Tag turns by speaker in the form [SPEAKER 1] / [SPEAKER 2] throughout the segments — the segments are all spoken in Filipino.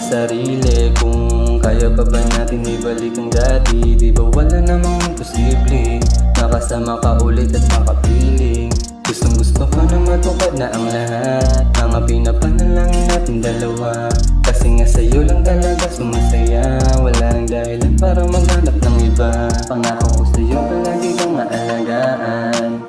[SPEAKER 1] sarili kung kaya pa ba natin ibalik ang dati. Di ba wala namang imposible, makasama ka ulit at makapiling. Gustong gusto ko na matupad na ang lahat, mga pinapanalangin natin dalawa. Kasi nga sa'yo lang talaga sumasaya, walang dahilan para maghanap ng iba. Pangako ko sa'yo palagi kang maalagaan,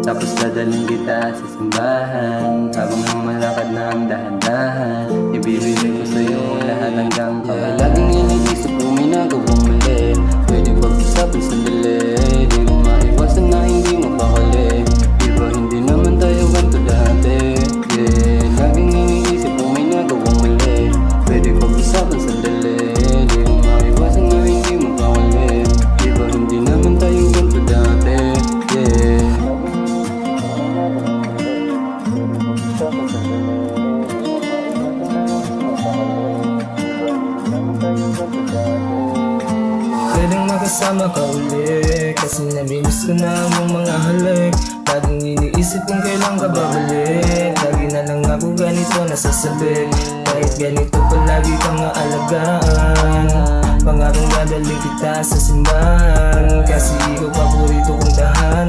[SPEAKER 1] tapos dadalhin kita sa simbahan. Habang lumalakad na ang dahan-dahan, ibibigay ko sa'yo lahat hanggang kawala. Laging iniisip kung may nagawang mali, pwede pag-usapin sandali. Di ko maiwasan na hindi mo pakali, di ba hindi naman tayo ganito dati. Yeah, laging iniisip kung may nagawang mali, pwede pag-usapin sandali. Di ko maiwasan na hindi mo pakali, di ba hindi naman tayo ganito dati. Yeah.
[SPEAKER 2] Pwedeng makasama ka uli, kasi naminis ko na ang mga halik. Laging iniisip kung kailan ka babalik, lagi na lang ako ganito nasasabi. Kahit ganito palagi kang aalagaan, pangarong dadalhin kita sa simbahan. Kasi ikaw paborito kong tahanan.